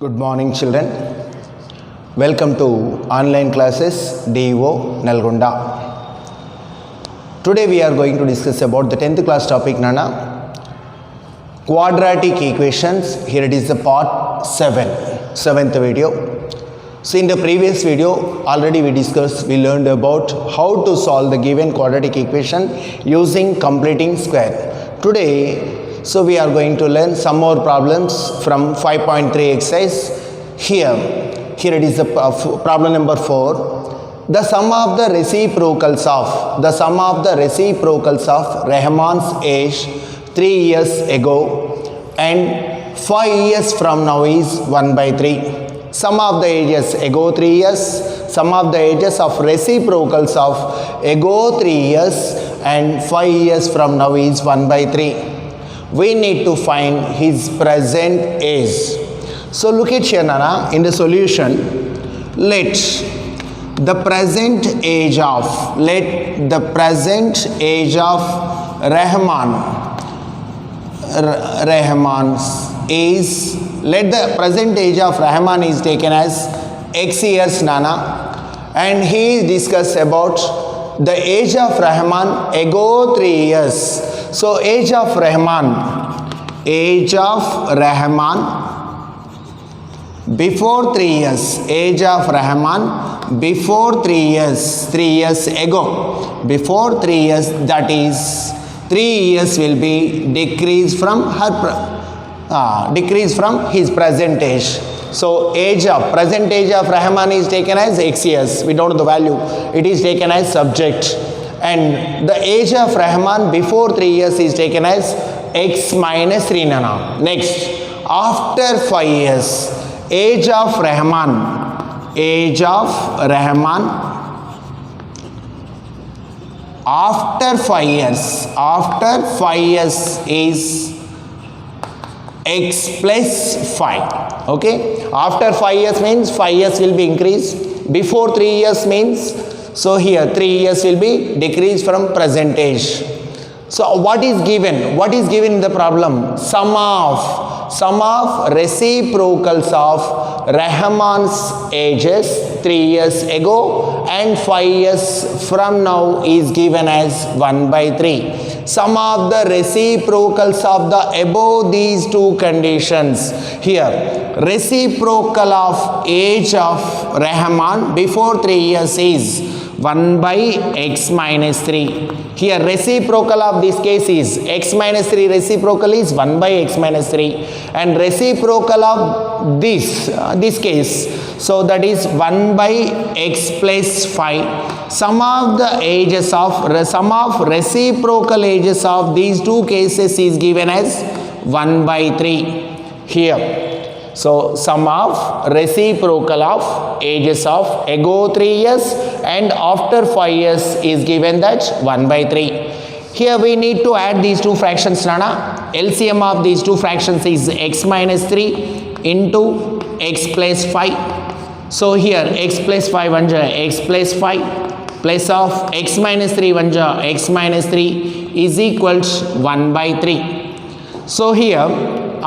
Good morning, children. Welcome to online classes DEO Nalgonda. Today we are going to discuss about the 10th class topic Nana, quadratic equations. Here it is the part 7th video. So in the previous video already we learned about how to solve the given quadratic equation using completing square. Today so we are going to learn some more problems from 5.3 exercise. Here it is the problem number 4. The sum of the reciprocals of Rahman's age 3 years ago and 5 years from now is 1/3. Sum of the ages ago 3 years, sum of the ages of reciprocals of ago 3 years and 5 years from now is 1/3. We need to find his present age. So look at here Nana, in the solution, let the present age of Rahman is taken as X years Nana, and he discussed about the age of Rahman ago 3 years. So age of Rahman before 3 years, age of Rahman before 3 years, 3 years ago, before 3 years, that is 3 years will be decreased from his present age. So present age of Rahman is taken as X years. We don't know the value. It is taken as subject. And the age of Rahman before 3 years is taken as X minus 3 Nana. Next, after 5 years, age of Rahman after 5 years is X plus 5. Okay, after 5 years means 5 years will be increased. Before 3 years means, so here 3 years will be decreased from present age. So what is given in the problem? Sum of reciprocals of Rahman's ages 3 years ago and 5 years from now is given as 1/3. Sum of the reciprocals of the above these two conditions. Here reciprocal of age of Rahman before 3 years is 1/x minus 3. Here reciprocal of this case is x minus 3, reciprocal is 1/x minus 3, and reciprocal of this case, so that is 1/x plus 5. Sum of reciprocal ages of these two cases is given as 1/3 here. So sum of reciprocal of ages of ago 3 years and after 5 years is given that 1/3. Here we need to add these two fractions Nana. LCM of these two fractions is x minus 3 into x plus 5. So here x plus 5 vanja x plus 5 plus of x minus 3 vanja x minus 3 is equals 1/3. So here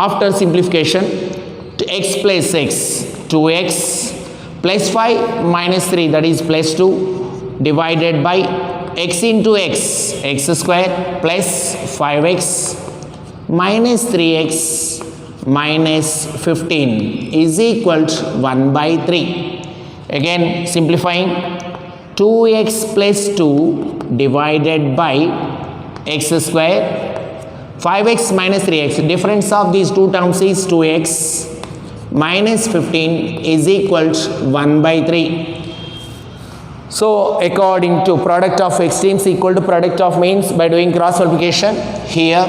after simplification, x plus x, 2x plus 5 minus 3, that is plus 2, divided by x into x square plus 5x minus 3x minus 15 is equal to 1/3. Again simplifying, 2x plus 2 divided by x square, 5x minus 3x, difference of these two terms is 2x minus 15 is equal to 1/3. So according to product of extremes equal to product of means, by doing cross multiplication, here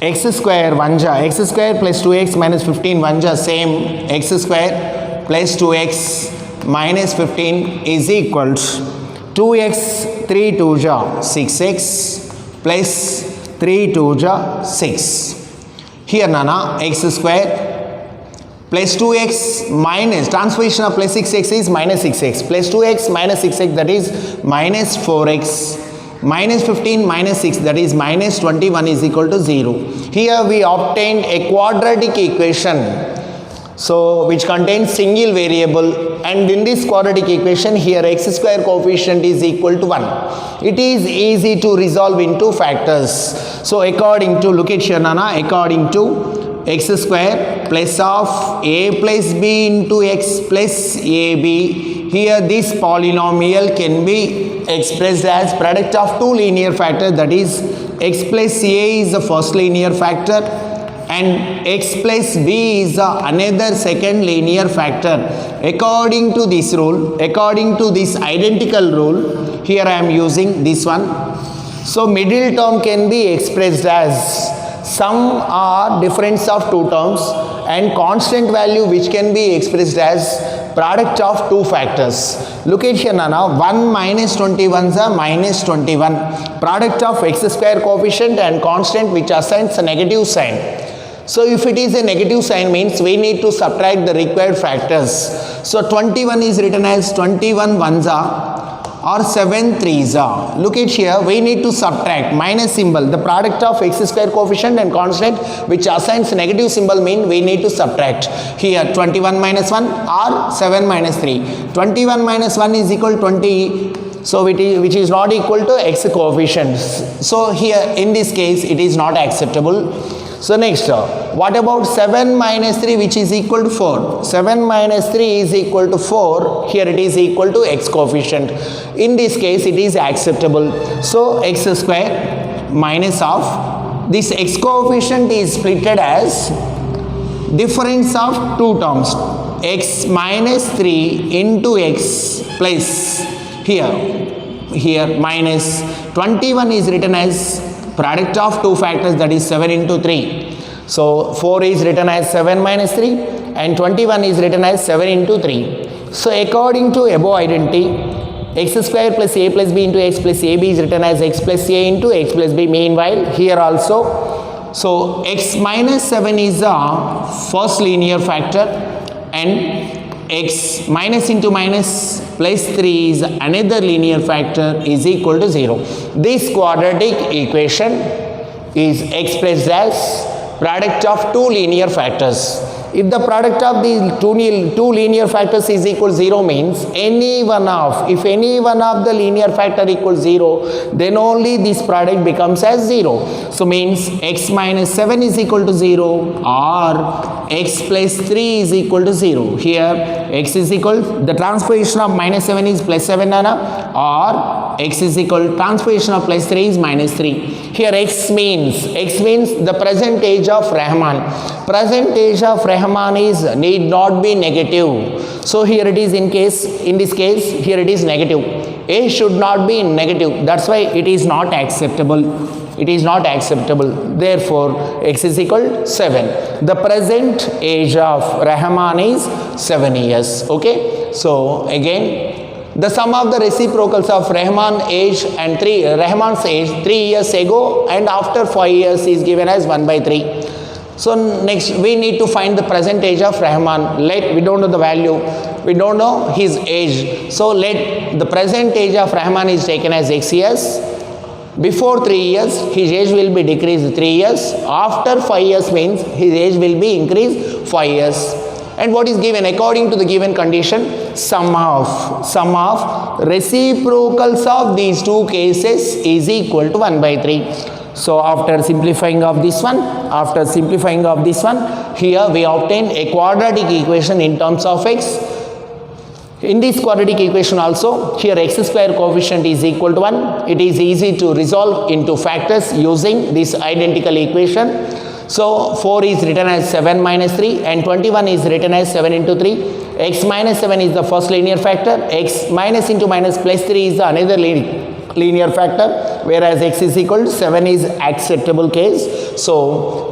x square vanja, x square plus 2x minus 15 vanja same, x square plus 2x minus 15 is equal to 2x 3 2 ja 6x plus 3 2 ja 6. Here Nana, x square plus 2x minus, transposition of plus 6x is minus 6x, plus 2x minus 6x, that is minus 4x, minus 15 minus 6, that is minus 21 is equal to 0. Here we obtained a quadratic equation So which contains single variable, and in this quadratic equation here x square coefficient is equal to 1. It is easy to resolve into factors. So according to, look at here Nana, according to x square plus of a plus b into x plus ab, here this polynomial can be expressed as product of two linear factors, that is x plus a is the first linear factor and x plus b is another second linear factor. According to this rule, according to this identical rule, here I am using this one. So middle term can be expressed as sum or difference of two terms, and constant value which can be expressed as product of two factors. Look at here Nana, 1 minus 21 is a minus 21. Product of x square coefficient and constant which assigns a negative sign. So if it is a negative sign means we need to subtract the required factors. So 21 is written as 21 ones are or 7 threes are. Look at here, we need to subtract minus symbol. The product of x square coefficient and constant which assigns negative symbol mean we need to subtract. Here 21 minus 1 or 7 minus 3. 21 minus 1 is equal to 20. So which is not equal to x coefficients. So here in this case it is not acceptable. So next, what about 7 minus 3 which is equal to 4? 7 minus 3 is equal to 4. Here it is equal to x coefficient. In this case it is acceptable. So x square minus of this x coefficient is split as difference of two terms, x minus 3 into x plus here minus 21 is written as product of two factors, that is 7 into 3. So 4 is written as 7 minus 3 and 21 is written as 7 into 3. So according to above identity, x square plus a plus b into x plus ab is written as x plus a into x plus b. Meanwhile here also, so x minus 7 is the first linear factor and x minus into minus plus 3 is another linear factor is equal to 0. This quadratic equation is expressed as product of two linear factors. If the product of the two linear factors is equal to 0 means if any one of the linear factor equals 0, then only this product becomes as 0. So means x minus 7 is equal to 0 or x plus 3 is equal to 0. Here x is equal, the transposition of minus 7 is plus 7 Nana, or x is equal, transposition of plus 3 is minus 3. Here x means the present age of Rahman. Present age of Rahman is need not be negative. So here it is in this case here it is negative. A should not be negative. That's why it is not acceptable. It is not acceptable. Therefore x is equal to 7. The present age of Rahman is 7 years. Okay. So again, the sum of the reciprocals of Rahman's age 3 years ago and after 5 years is given as 1 by 3. So next we need to find the present age of Rahman. We don't know the value, we don't know his age. So let the present age of Rahman is taken as x years. Before 3 years his age will be decreased 3 years. After 5 years means his age will be increased 5 years. And what is given according to the given condition? Sum of reciprocals of these two cases is equal to 1 by 3. So after simplifying of this one, here we obtain a quadratic equation in terms of x. In this quadratic equation also, here x square coefficient is equal to 1. It is easy to resolve into factors using this identical equation. So 4 is written as 7 minus 3 and 21 is written as 7 into 3. X minus 7 is the first linear factor. X minus into minus plus 3 is the another linear factor, whereas x is equal to 7 is acceptable case. So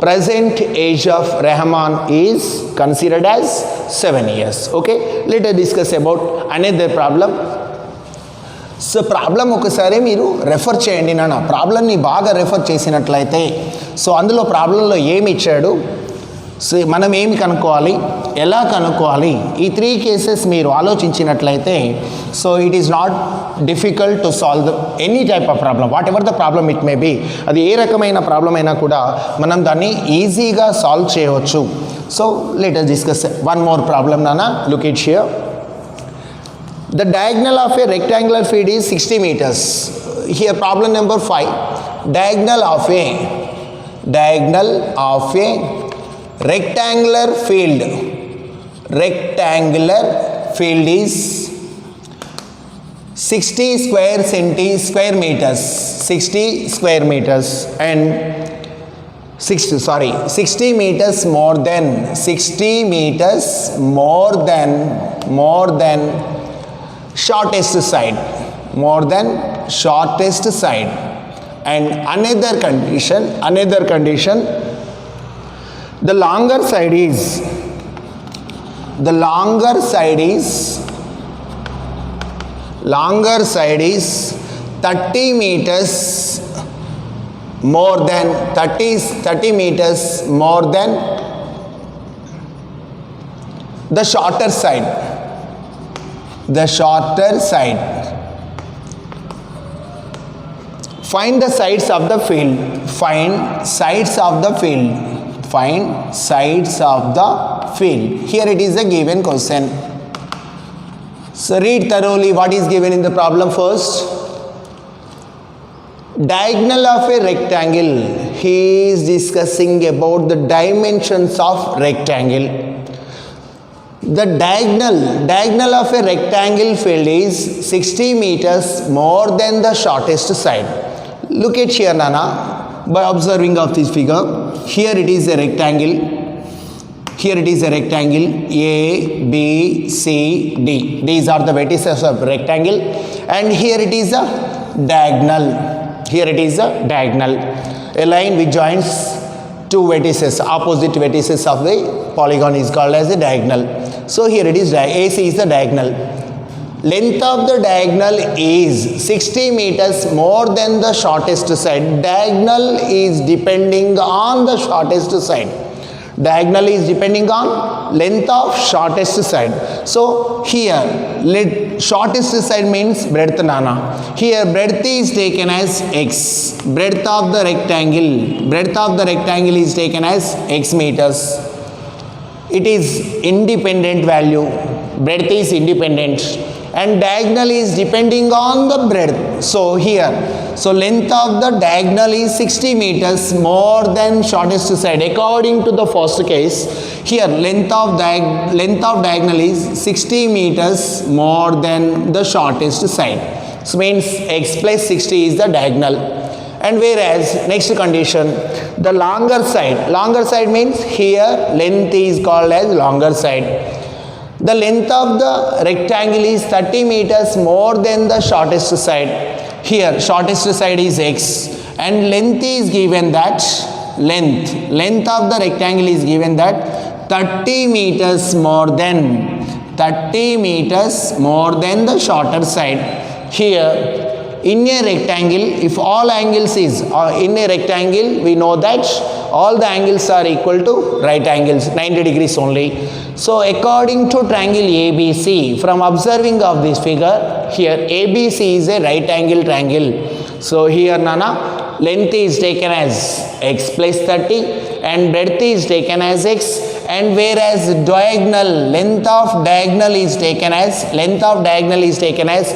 present age of Rahman is considered as 7 years. Okay. Let us discuss about another problem. So problem ఒకసారి మీరు refer చేయండి నాన్న. ప్రాబ్లంని బాగా refer చేసినట్లయితే so అందులో ప్రాబ్లంలో ఏమి ఇచ్చాడు, సో మనం ఏమి కనుక్కోవాలి, ఎలా కనుక్కోవాలి, ఈ 3 కేసెస్ మీరు ఆలోచించినట్లయితే so it is not difficult to solve any type of problem, whatever the problem it may be. అది ఏ రకమైన ప్రాబ్లం అయినా కూడా మనం దాన్ని ఈజీగా సాల్వ్ చేయవచ్చు. So let us discuss one more problem, Nana. Look it here. The diagonal of a rectangular field is 60 meters. Here problem number 5. Diagonal of a rectangular field is 60 square meters, 60 meters more than shortest side, and another condition, the longer side is 30 meters more than the shorter side. Find the sides of the field. Here it is a given question. So read thoroughly what is given in the problem first. Diagonal of a rectangle. He is discussing about the dimensions of rectangle. The diagonal of a rectangle field is 60 meters more than the shortest side. Look at here, Nana. By observing of this figure, here it is a rectangle. A, B, C, D. These are the vertices of rectangle. And here it is a diagonal. A line which joins two vertices, opposite vertices of the polygon is called as a diagonal. So here it is, AC is the diagonal. Length of the diagonal is 60 meters more than the shortest side. Diagonal is depending on the shortest side. Diagonal is depending on length of shortest side. So here shortest side means breadth, Nana. Here breadth is taken as x. Breadth of the rectangle is taken as x meters. It is independent value. Breadth is independent. And diagonal is depending on the breadth. So here, length of the diagonal is 60 meters more than shortest side. According to the first case, here length of diagonal is 60 meters more than the shortest side. So means x plus 60 is the diagonal. And whereas next condition, the longer side means here length is called as longer side. The length of the rectangle is 30 meters more than the shortest side. Here shortest side is x, and length is given that length of the rectangle is given that 30 meters more than the shorter side. Here in a rectangle, if all angles is in a rectangle, we know that all the angles are equal to right angles, 90 degrees only. So according to triangle ABC, from observing of this figure, here ABC is a right angle triangle. So here, Nana, length is taken as x plus 30 and breadth is taken as x, and whereas length of diagonal is taken as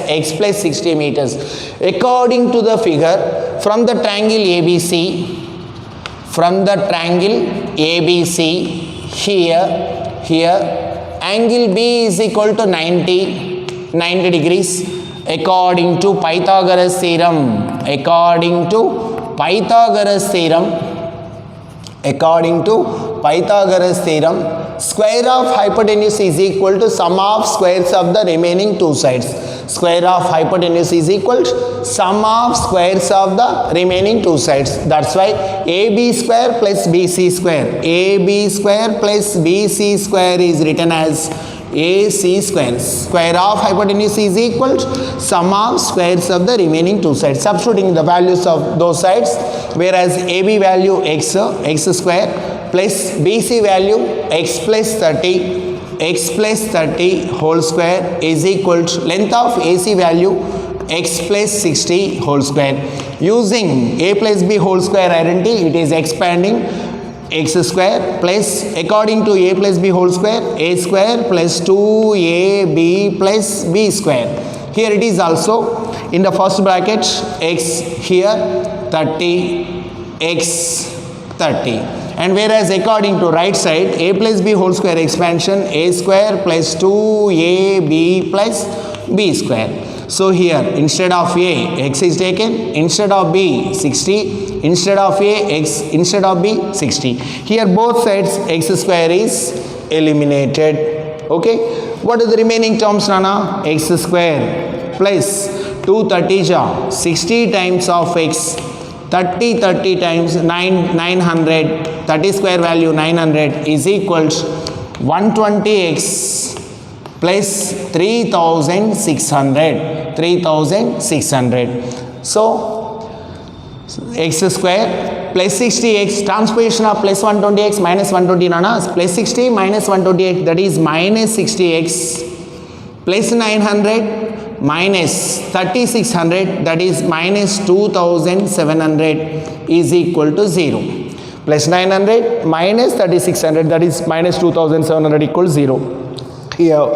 x plus 60 meters. According to the figure, from the triangle ABC, here angle B is equal to 90 degrees according to Pythagoras theorem. Square of hypotenuse is equal to sum of squares of the remaining two sides. Square of hypotenuse is equal to sum of squares of the remaining two sides. That's why AB square plus BC square. AB square plus BC square is written as AC square. Square of hypotenuse is equal to sum of squares of the remaining two sides. Substituting the values of those sides, whereas AB value x square plus BC value x plus 30 whole square is equal to length of AC value x plus 60 whole square. Using a plus b whole square identity, it is expanding x square plus, according to a plus b whole square, a square plus 2ab plus b square. Here it is also in the first bracket x, here 30, x 30. And whereas according to right side, a plus b whole square expansion, a square plus 2ab plus b square. So here instead of a, x is taken, instead of b 60, instead of a, x, instead of b 60. Here both sides x square is eliminated. Okay, what are the remaining terms, Nana? X square plus 230 60 times of x, 30 times 900, 30 square value 900 is equals 120x plus 3600, 3600. So x square plus 60x, transposition of plus 120x minus 120, Nana, plus 60 minus 128, that is minus 60x, plus 900 minus 3600, that is minus 2700 is equal to 0. Plus 900 minus 3600, that is minus 2700 equals 0. Here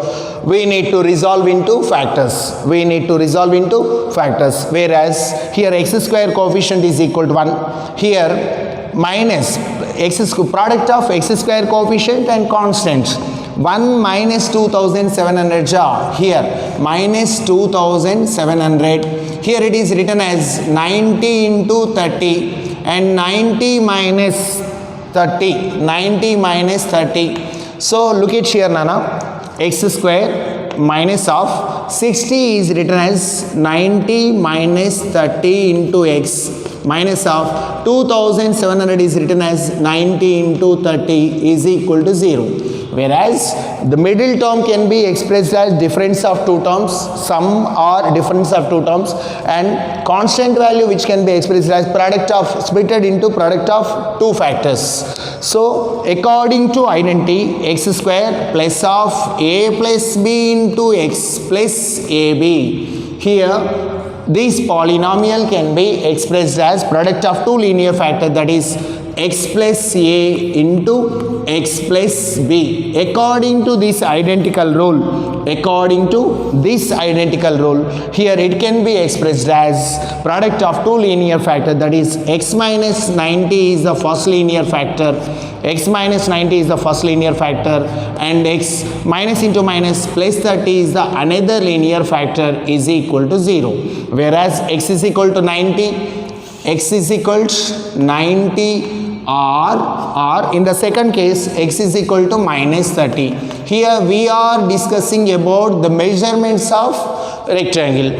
we need to resolve into factors. We need to resolve into factors. Whereas here x square coefficient is equal to 1. Here minus x product of x square coefficient and constant. 1 minus 2700 jar. Here minus 2700. Here it is written as 90 into 30 and 90 minus 30. 90 minus 30. So look at here, Nana. X square minus of 60 is written as 90 minus 30 into x, minus of 2700 is written as 90 into 30 is equal to 0. Whereas the middle term can be expressed as difference of two terms, sum or difference of two terms, and constant value which can be expressed as product of, splitted into product of two factors. So according to identity, x square plus of a plus b into x plus ab, here this polynomial can be expressed as product of two linear factors, that is x plus a into x plus b. According to this identical rule, according to this identical rule, here it can be expressed as product of two linear factors, that is x minus 90 is the first linear factor, x minus 90 is the first linear factor, and x minus into minus plus 30 is the another linear factor is equal to 0. Whereas x is equal to 90, x is equal to 90, or in the second case x is equal to minus 30. Here we are discussing about the measurements of rectangle.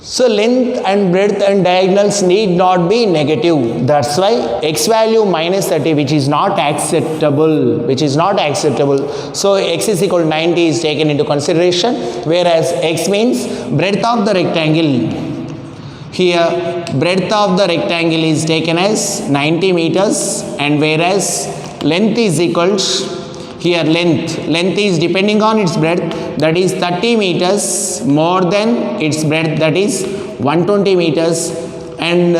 So length and breadth and diagonals need not be negative. That's why x value minus 30, which is not acceptable, which is not acceptable. So x is equal to 90 is taken into consideration, whereas x means breadth of the rectangle. Here breadth of the rectangle is taken as 90 meters, and whereas length is equal to, here length is depending on its breadth, that is 30 meters more than its breadth, that is 120 meters, and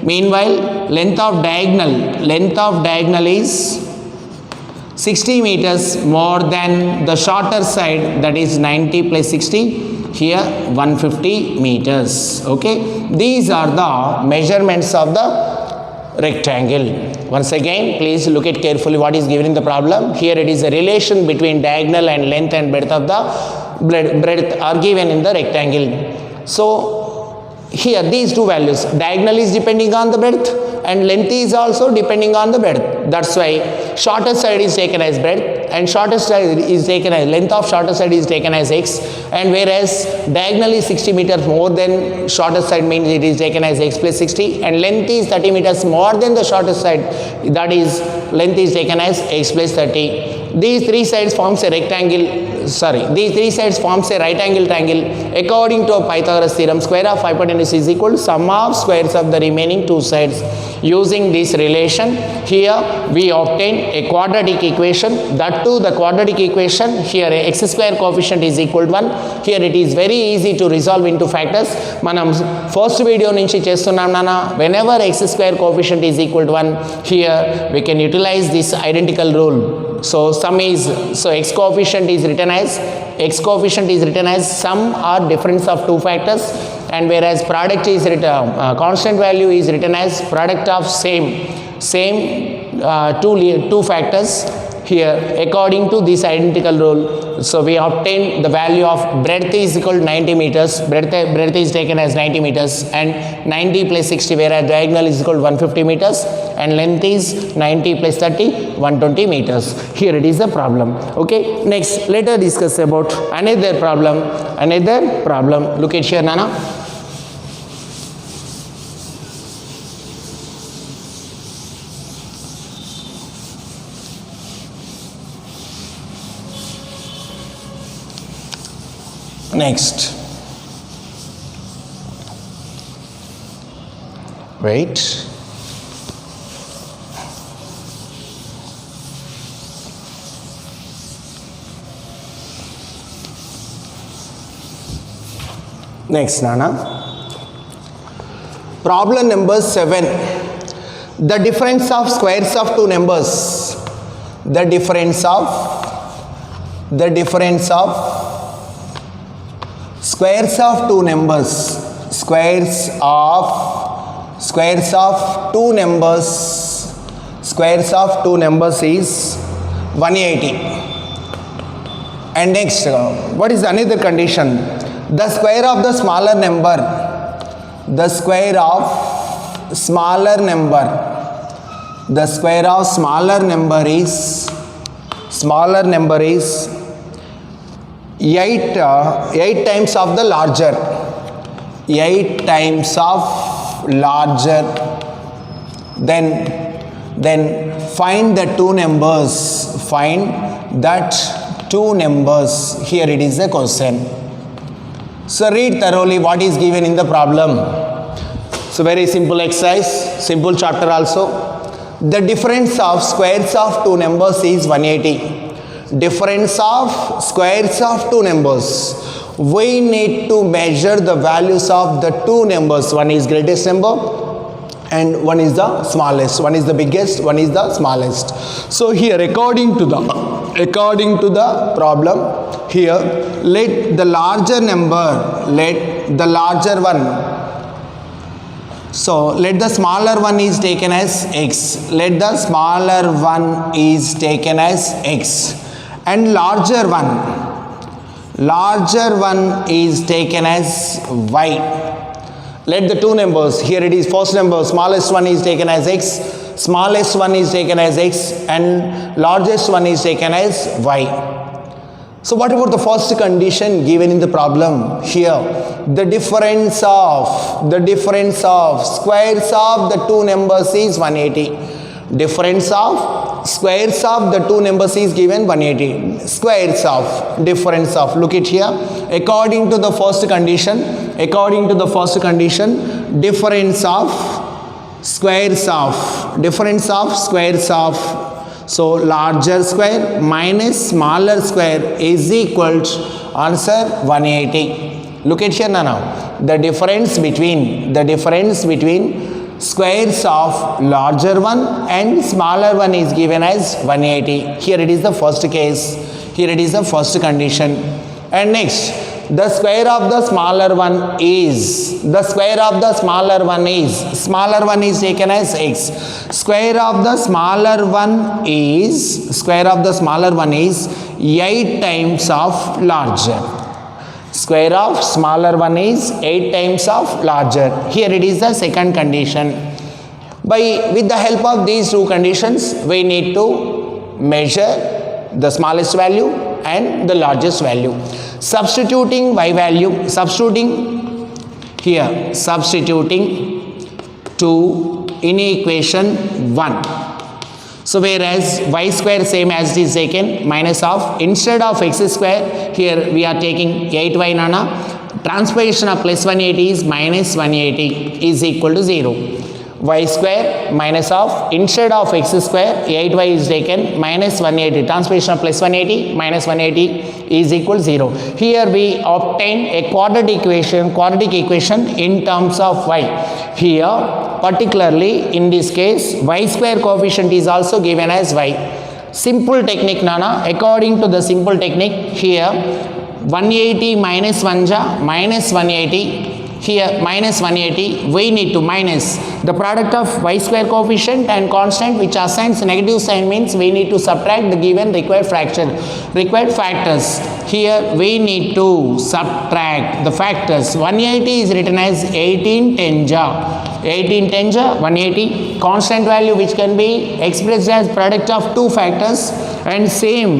meanwhile length of diagonal is 60 meters more than the shorter side, that is 90 plus 60, here 150 meters. Okay, these are the measurements of the rectangle. Once again, please look at carefully what is given in the problem. Here it is a relation between diagonal and length and breadth of the breadth are given in the rectangle. So here these two values, diagonal is depending on the breadth and length is also depending on the breadth. That's why shortest side is taken as breadth and shortest side is taken as length of shortest side is taken as x, and whereas diagonal is 60 meters more than shortest side means it is taken as x plus 60, and length is 30 meters more than the shortest side, that is length is taken as x plus 30. These three sides forms a rectangle. sorry, these three sides forms a right angle triangle. According to Pythagoras theorem, square of hypotenuse is equal to sum of squares of the remaining two sides. Using this relation, here we obtain a quadratic equation. That too, the quadratic equation, here x square coefficient is equal to 1. Here it is very easy to resolve into factors. Manam first video nunchi chestunnam nana, whenever x square coefficient is equal to 1, here we can utilize this identical rule. So x coefficient is written as sum or difference of two factors, and whereas product is written, constant value is written as product of same two factors. Here according to this identical rule, so we obtain the value of breadth is equal to 90 meters. Breadth is taken as 90 meters and 90 plus 60, whereas diagonal is equal to 150 meters and length is 90 plus 30, 120 meters. Here it is the problem. Okay, next let us discuss about another problem. Look at here, Nana. Next, wait. Next, Nana. Problem number 7. The difference of squares of two numbers. The difference of squares of two numbers. Squares of two numbers is 180. And next, what is another condition? The square of the smaller number. The square of smaller number is 8 times of the larger. 8 times of larger. Then find the two numbers. Here it is the question. So read thoroughly what is given in the problem. So very simple exercise, simple chapter also. The difference of squares of two numbers is 180. Difference of squares of two numbers. We need to measure the values of the two numbers. One is greatest number and one is the smallest. One is the biggest, one is the smallest. So here according to the problem, here let the larger one. So let the smaller one is taken as x. And larger one is taken as y. Let the two numbers, here it is first number, smallest one is taken as x, and largest one is taken as y. So what about the first condition given in the problem? Here the difference of squares of the two numbers is 180. Difference of squares of the two numbers is given 180. Difference of, look it here. According to the first condition, difference of squares of, so larger square minus smaller square is equal to answer 180. Look at here now. The difference between squares of larger one and smaller one is given as 180. Here it is the first case. Here it is the first condition. And next, the square of the smaller one is, smaller one is taken as x. Square of the smaller one is 8 times of larger. Square of smaller one is 8 times of larger. Here it is the second condition. With the help of these two conditions, we need to measure the smallest value and the largest value. Substituting y value, substituting to in equation 1. So whereas y square same as it is taken, minus of, instead of x square, here we are taking 8y nana, transposition of plus 180 is minus 180 is equal to 0. Y square minus of, instead of x square, 8y is taken, minus 180, transposition of plus 180 minus 180 is equal to 0. Here we obtain a quadratic equation in terms of y. Here particularly in this case y square coefficient is also given as y. Simple technique nana, according to the simple technique, here 180 minus 1 ja minus 180, here minus 180, we need to minus the product of y square coefficient and constant which assigns negative sign, means we need to subtract the given required factors. Here we need to subtract the factors. 180 is written as 18 10 ja, 18 10 ja 180, constant value which can be expressed as product of two factors, and same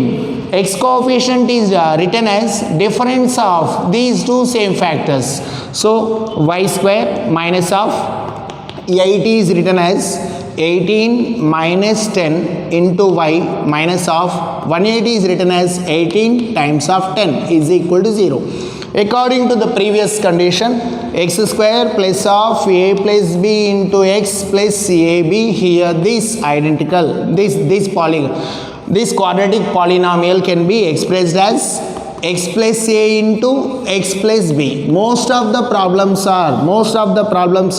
x coefficient is written as difference of these two same factors. So y square minus of 80 is written as 18 minus 10 into y minus of 180 is written as 18 times of 10 is equal to 0. According to the previous condition, x square plus of a plus b into x plus ab, here this identical, this quadratic polynomial can be expressed as x plus a into x plus b. Most of the problems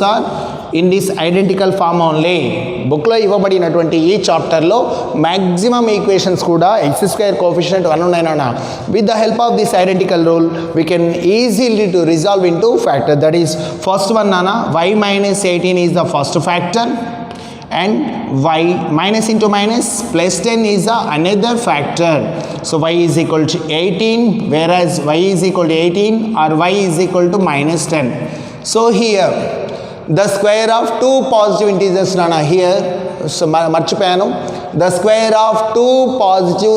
are in this identical form only. Book lo ఇవ్వబడినటువంటి ఈ chapter లో maximum equations కూడా x square coefficient 1 ఉన్నాయన్న. With the help of this identical rule, we can easily to resolve into factor. That is, first one nana, y minus 18 is the first factor, and y minus into minus plus 10 is another factor. So y is equal to 18, whereas y is equal to 18 or y is equal to minus 10. So here the square of two positive integers nana, here so marchipayanu, the square of two positive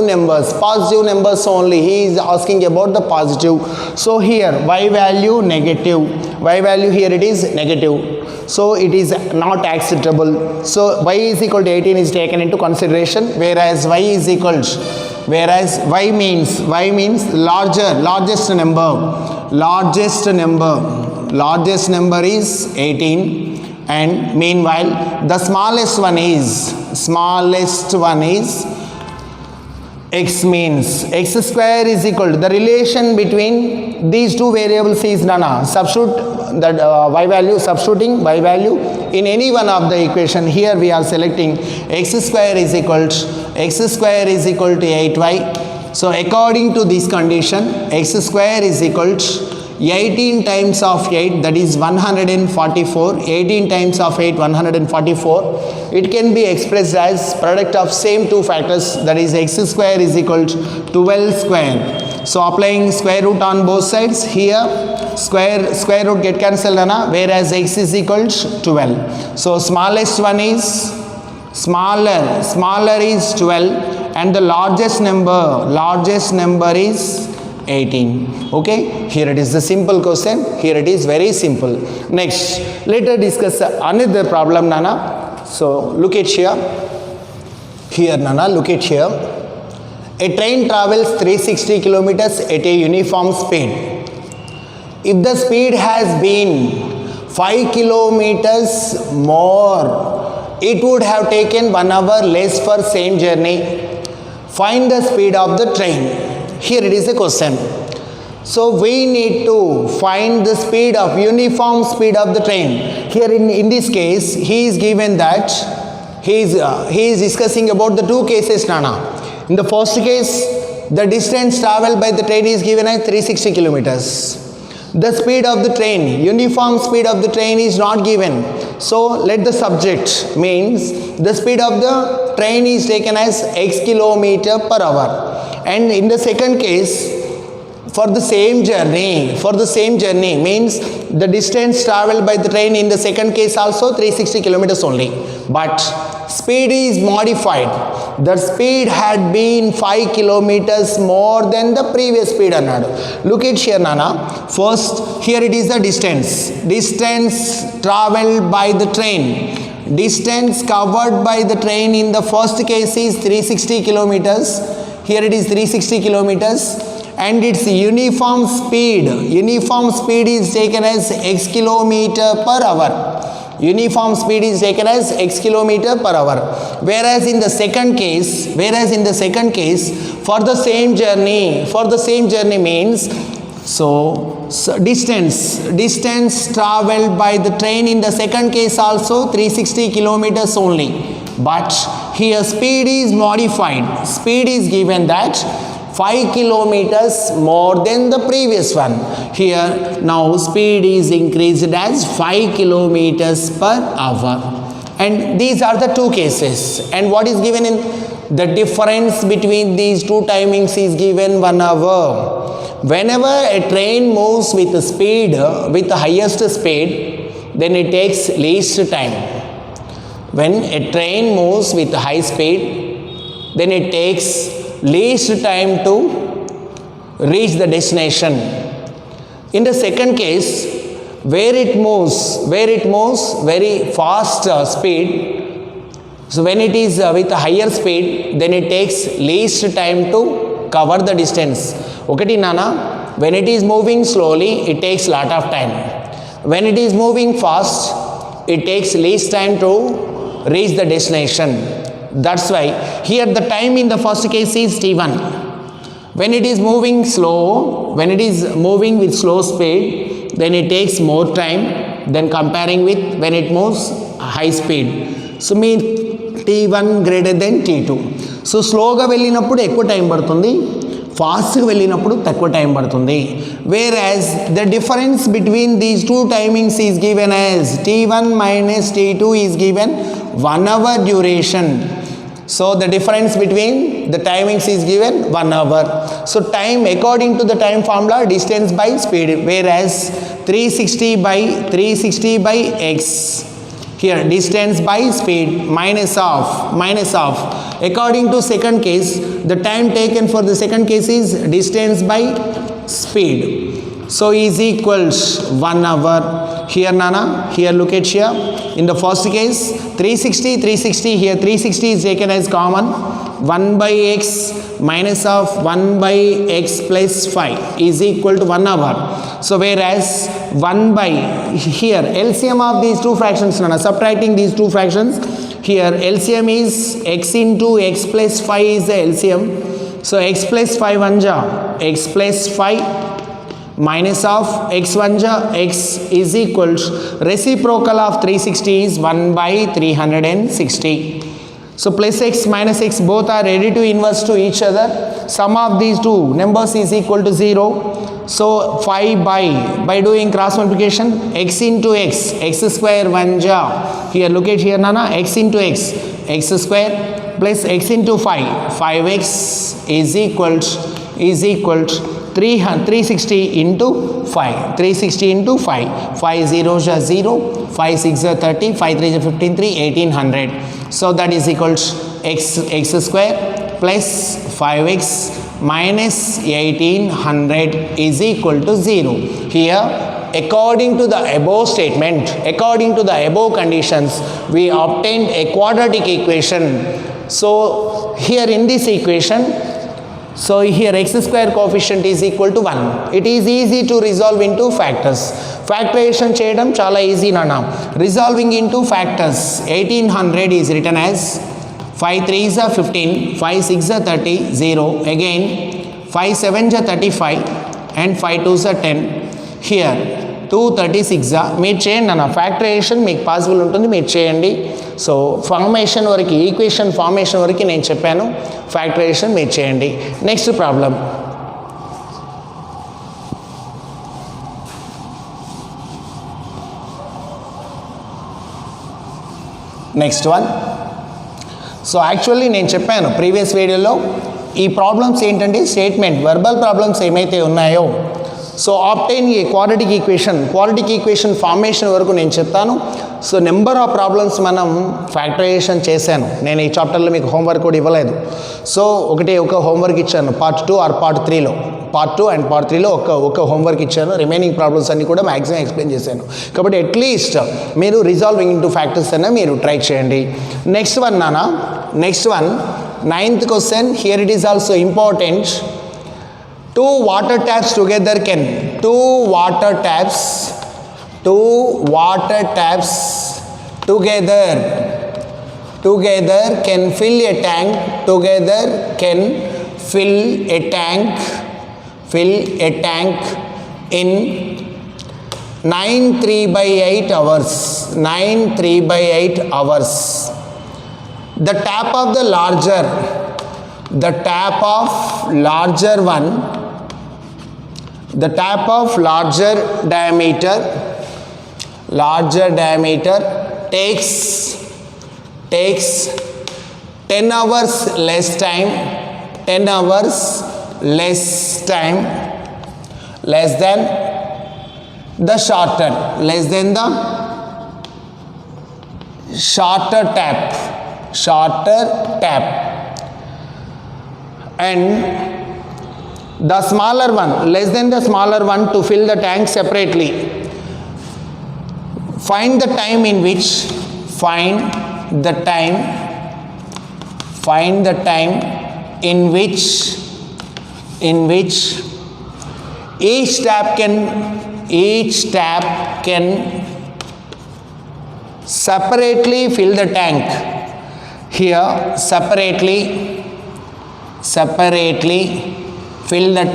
numbers only, he is asking about the positive. So here y value negative, y value here it is negative, so it is not acceptable. So y is equal to 18 is taken into consideration, whereas y is equal to, whereas y means largest number is 18, and meanwhile the smallest one is x, means x square is equal to, the relation between these two variables is nana, substitute that substituting y value in any one of the equation. Here we are selecting x square is equal to 8y. So according to this condition, x square is equal to 18 times of 8, that is 144. 18 times of 8, 144. It can be expressed as product of same two factors, that is x square is equal to 12 square. So applying square root on both sides, here square root get cancelled, whereas x is equal to 12. So smallest one is smaller is 12, and the largest number is 18. Okay, here it is the simple question. Here it is very simple. Next, let us discuss another problem, nana. So look at here. Here, nana, look at here. A train travels 360 kilometers at a uniform speed. If the speed has been 5 kilometers more, it would have taken 1 hour less for same journey. Find the speed of the train. Here it is a question. So we need to find the uniform speed of the train. Here in this case, he is given that he is discussing about the two cases, nana. In the first case, the distance traveled by the train is given as 360 kilometers. The speed of the train, uniform speed of the train is not given. So let the subject, means the speed of the train is taken as x kilometer per hour. And in the second case, for the same journey, means the distance traveled by the train in the second case also 360 kilometers only. But speed is modified. The speed had been 5 kilometers more than the previous speed. Look at here, nana. First, here it is the distance traveled by the train. distance covered by the train in the first case is 360 kilometers. Here it is 360 kilometers, and its uniform speed is taken as x kilometer per hour. Uniform speed is taken as x kilometer per hour. Whereas in the second case, for the same journey means, so distance traveled by the train in the second case also 360 kilometers only. But here speed is modified. Speed is given that 5 kilometers more than the previous one. Here now speed is increased as 5 kilometers per hour. And these are the two cases. And what is given in the difference between these two timings is given 1 hour. Whenever a train moves with the highest speed, then it takes least time. When a train moves with high speed, then it takes least time to reach the destination. In the second case, where it moves very fast speed, so when it is with a higher speed, then it takes least time to cover the distance. Okay, Nana, when it is moving slowly, it takes lot of time. When it is moving fast, it takes least time to reach the destination. That's why here the time in the first case is t1. When it is moving slow, when it is moving with slow speed, then it takes more time than comparing with when it moves high speed. So mean t1 greater than t2. So slowగా వెళ్ళినప్పుడు ఎక్కువ time పడుతుంది, ఫాస్ట్గా వెళ్ళినప్పుడు తక్కువ time పడుతుంది. Whereas the difference between these two timings is given as t1 minus t2 is given 1 hour duration. So the difference between the timings is given 1 hour. So time according to the time formula, distance by speed, whereas 360 by x. Here distance by speed minus of. According to second case, the time taken for the second case is distance by speed. So is equals 1 hour. Here Nana, here look at here. In the first case 360, here 360 is taken as common. 1 by x minus of 1 by x plus 5 is equal to 1 hour. So whereas 1 by, here LCM of these two fractions, Nana, subtracting these two fractions, here LCM is x into x plus 5 is the LCM. So x plus 5 1 x plus 5 minus of x 1 x is equal to reciprocal of 360 is 1 by 360. So plus x minus x both are ready to inverse to each other. Sum of these two numbers is equal to 0. So 5 by doing cross multiplication, x into x square 1 here look at here Nana, x into x square plus x into 5x is equal to 360 into 5. 360 into 5. 5 zeros are 0. 5 6 are 30. 5 3 are 15. 3 1800. So that is equal to x square plus 5x minus 1800 is equal to 0. Here according to the above statement, according to the above conditions, we obtained a quadratic equation. So here in this equation, so here x square coefficient is equal to 1. It is easy to resolve into factors. Factorization చేయడం చాలా easy nana. Resolving into factors, 1800 is written as 5 3s are 15, 5 6 are 30, 0. Again 5 7s are 35 and 5 2s are 10. Here 236 మీరు చేయండి అన్న, factorisation మీకు possible ఉంటుంది, మీరు చేయండి. So formation వరకు, ఈక్వేషన్ ఫార్మేషన్ వరకు నేను చెప్పాను, ఫ్యాక్టరైజేషన్ మీరు చేయండి. Next problem, next one. So actually నేను చెప్పాను ప్రీవియస్ వీడియోలో, ఈ ప్రాబ్లమ్స్ ఏంటంటే స్టేట్మెంట్ వర్బల్ ప్రాబ్లమ్స్ ఏమైతే ఉన్నాయో, so obtain a quadratic equation formation వరకు నేను చెప్తాను. సో నెంబర్ ఆఫ్ ప్రాబ్లమ్స్ మనం ఫ్యాక్టరైజేషన్ చేశాను. నేను ఈ చాప్టర్లో మీకు హోంవర్క్ కూడా ఇవ్వలేదు. సో ఒక హోంవర్క్ ఇచ్చాను పార్ట్ 2 ఆర్ పార్ట్ 3లో, పార్ట్ 2 అండ్ పార్ట్ 3లో ఒక హోంవర్క్ ఇచ్చాను. రిమైనింగ్ ప్రాబ్లమ్స్ అన్ని కూడా మ్యాక్సిమం ఎక్స్ప్లెయిన్ చేశాను. కాబట్టి అట్లీస్ట్ మీరు రిజాల్వింగ్ ఇంటూ ఫ్యాక్టర్స్ అయినా మీరు ట్రై చేయండి. Next one 9th question. Here it is also important. Two water taps together can fill a tank. Fill a tank in 9 3/8 hours. The tap of the larger diameter takes 10 hours less time less than the shorter tap, and the smaller one less than the smaller one to fill the tank separately. Find the time in which each tap can separately fill the tank. Here separately fill the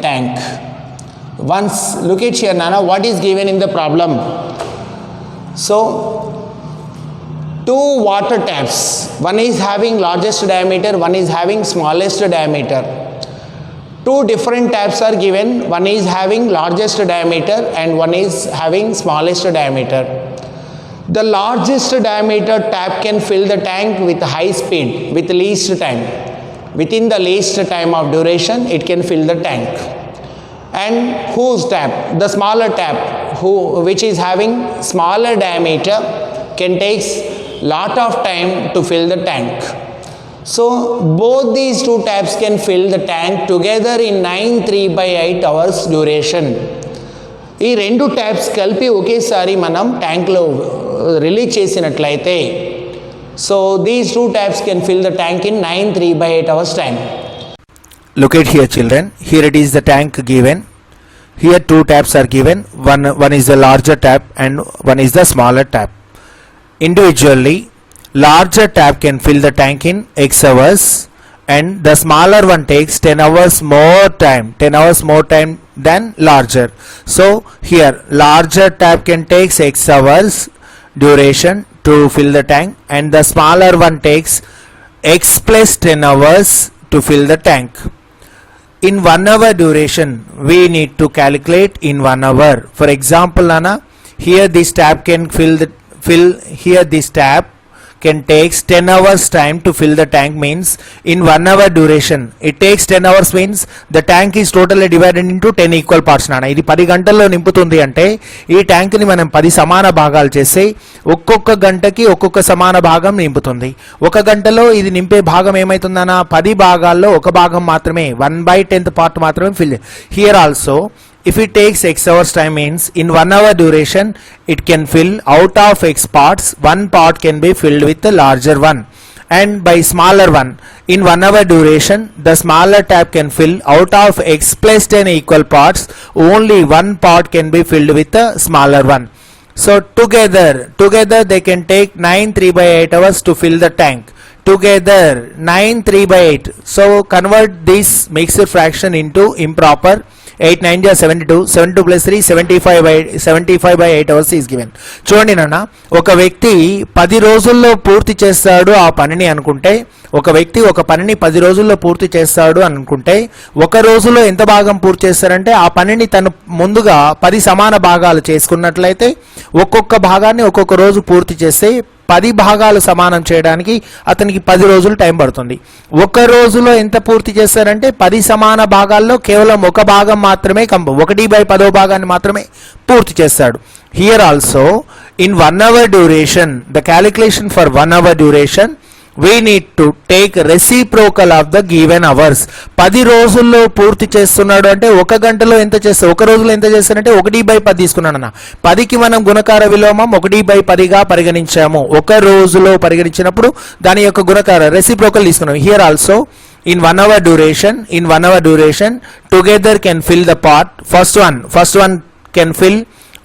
tank. Once look at here, Nana, what is given in the problem? So 2 water taps, one is having largest diameter, one is having smallest diameter. 2 different taps are given, one is having largest diameter and one is having smallest diameter. The largest diameter tap can fill the tank with high speed with least time. Within the least time of duration it can fill the tank. And whose tap? The smaller tap, which is having smaller diameter, can take lot of time to fill the tank. So both these 2 taps can fill the tank together in 9 3/8 hours duration. ఈ 2 taps కలిపి ఒకేసారి మనం ట్యాంక్లో release చేసినట్లయితే, so these 2 taps can fill the tank in 9 3/8 hours time. Look at here, children. Here it is the tank given. Here 2 taps are given. One is the larger tap and one is the smaller tap. Individually, larger tap can fill the tank in X hours and the smaller one takes 10 hours more time than larger. So here larger tap can take X hours duration to fill the tank and the smaller one takes X plus 10 hours to fill the tank. In 1 hour duration we need to calculate in 1 hour. For example, Nana, here this tap can this tap can takes 10 hours time to fill the tank, means in 1 hour duration it takes 10 hours, means the tank is totally divided into 10 equal parts. నానా ఇది 10 గంటల్లో నింపుతుంది అంటే ఈ tank ని మనం 10 సమాన భాగాలు చేసి ఒక్కొక్క గంటకి ఒక్కొక్క సమాన భాగం నింపుతుంది. ఒక గంటలో ఇది నింపే భాగం ఏమైతుందనా 10 భాగాల్లో ఒక భాగం మాత్రమే 1/10th part మాత్రమే fill. Here also if it takes X hours time, means in 1 hour duration it can fill out of X parts, 1 part can be filled with the larger one, and by smaller one in 1 hour duration the smaller tap can fill out of X plus 10 equal parts, only 1 part can be filled with the smaller one. So together they can take 9 3/8 hours to fill the tank. Together 9 3/8. So convert this mixed fraction into improper. 8 9 72, 72 plus 3 75/8 hours is given. చూడండి నాన్న, ఒక వ్యక్తి 10 రోజుల్లో పూర్తి చేస్తాడు ఆ పనిని అనుకుంటే, ఒక వ్యక్తి ఒక పనిని 10 రోజుల్లో పూర్తి చేస్తాడు అనుకుంటే, ఒక రోజులో ఎంత భాగం పూర్తి చేస్తారంటే ఆ పనిని తను ముందుగా 10 సమాన భాగాలు చేసుకున్నట్లయితే ఒక్కొక్క భాగాన్ని ఒక్కొక్క రోజు పూర్తి చేస్తే 10 భాగాలు సమానం చేయడానికి అతనికి 10 రోజులు టైం పడుతుంది. ఒక రోజులో ఎంత పూర్తి చేస్తారంటే 10 సమాన భాగాల్లో కేవలం ఒక భాగం మాత్రమే 1/10 భాగాన్ని మాత్రమే పూర్తి చేస్తాడు. Here also in 1 hour duration, the calculation for 1 hour duration we need to take reciprocal of the given hours. 10 రోజుల్లో పూర్తి చేస్తున్నాడు అంటే ఒక గంటలో ఎంత చేస్తాడు, ఒక రోజులో ఎంత చేస్తాడంటే 1/10 తీసుకున్నాడు అన్న. 10కి మనం గుణకార విలోమం 1/10గా పరిగణించాము. ఒక రోజులో పరిగణించినప్పుడు దాని యొక్క గుణకార రెసిప్రోకల్ తీసుకున్నాం. Here also in 1 hour duration together can fill the part. First one can fill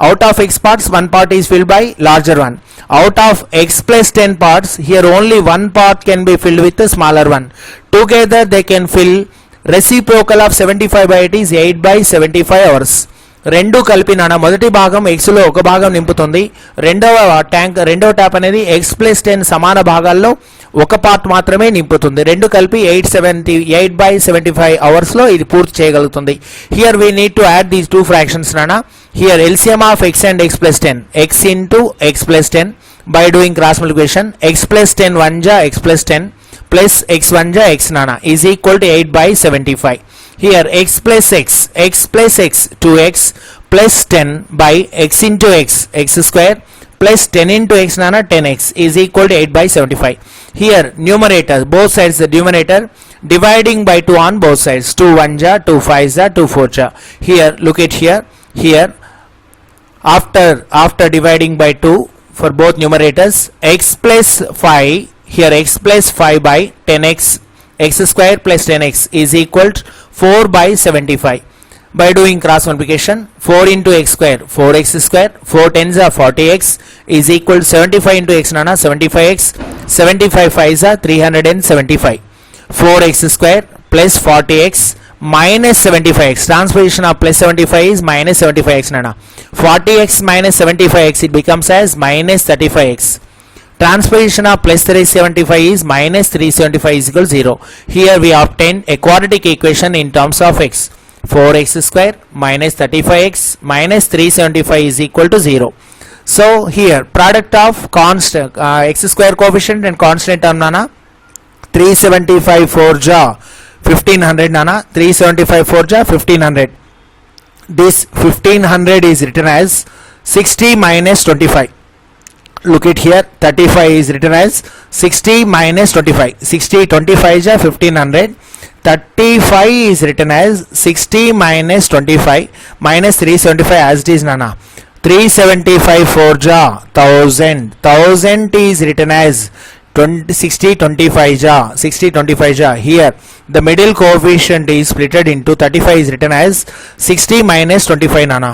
out of x parts, one part is filled by larger one. Out of x plus 10 parts, here only one part can be filled with the smaller one. Together they can fill reciprocal of 75/8 is 8/75 hours. రెండు కలిపి నాన్న మొదటి భాగం x లో ఒక భాగం నింపుతుంది, రెండవ ట్యాప్ అనేది x plus 10 సమాన భాగాల్లో ఒక పార్ట్ మాత్రమే నింపుతుంది. రెండు కలిపి 8/75 అవర్స్ లో ఇది పూర్తి చేయగలుగుతుంది. Here we need to add these two fractions నాన్న. Here LCM of x and x plus 10, x into x plus 10 by doing cross multiplication, x plus 10 1 ja x plus 10 plus x 1 ja x nana is equal to 8/75. Here x plus x 2x plus 10 by x into x square plus 10 into x nana 10x is equal to 8/75. Here numerator, both sides the numerator, dividing by 2 on both sides, 2 1 ja 2 5 ja 2 4 ja. Here look at here after dividing by 2 for both numerators, x plus 5, here x plus 5 by 10x x square plus 10x is equal to 4/75. By doing cross multiplication, 4 into x square 4x square, 4 10s are 40x is equal to 75 into x nana 75x, 75 5s are 375. 4x square plus 40x minus 75x, transposition of plus 75 is minus 75x nana. 40x minus 75x, it becomes as minus 35x. Transposition of plus 375 is minus 375 is equal to 0. Here we obtain a quadratic equation in terms of x. 4x square minus 35x minus 375 is equal to 0. So here product of constant x square coefficient and constant term nana, 375 4 ja 1500 nana, 375 4 ja 1500. This 1500 is written as 60 minus 25. Look at here, 35 is written as 60 minus 25. 60 25 ja 1500. 35 is written as 60 minus 25 minus 375 as it is nana. 375 4 ja 1000. 1000 is written as 60 25 ja. Here the middle coefficient is splitted into 35 is written as 60 minus 25 nana.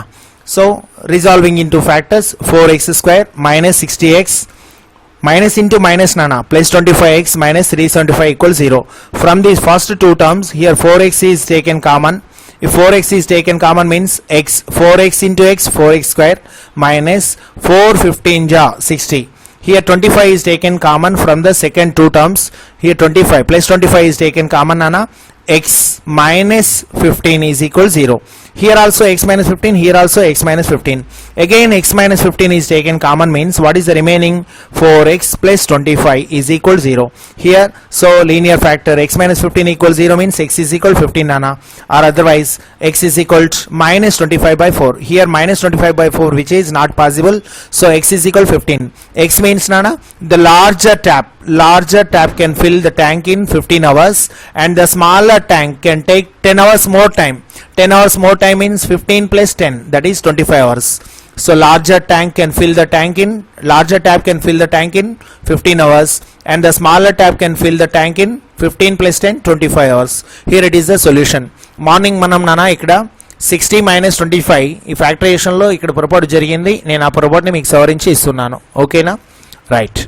So resolving into factors, 4x square minus 60x minus into minus nana plus 25x minus 375 equals 0. From these first two terms, here 4x is taken common. If 4x is taken common means x, 4x into x 4x square minus 415 ja 60. Here 25 is taken common from the second two terms. Here 25 plus 25 is taken common nana. X minus 15 is equal 0. Here also x minus 15, here also x minus 15. Again x minus 15 is taken common means what is the remaining? 4x plus 25 is equal 0. Here so linear factor x minus 15 equals 0 means x is equal 15 nana, or otherwise x is equal to minus 25/4. Here minus 25/4 which is not possible, so x is equal 15. X means nana the larger tap can fill the tank in 15 hours and the smaller tank can take 10 hours more time. 10 hours more time means 15 plus 10, that is 25 hours. So larger tap can fill the tank in 15 hours and the smaller tap can fill the tank in 15 plus 10 25 hours. Here it is the solution. Morning manam nana ikkada 60 minus 25 ఈ factorisation లో ఇక్కడ పొరపాటు జరిగింది, నేను ఆ పొరపాటుని మీకు సవరించి ఇస్తున్నాను. ఓకేనా? రైట్.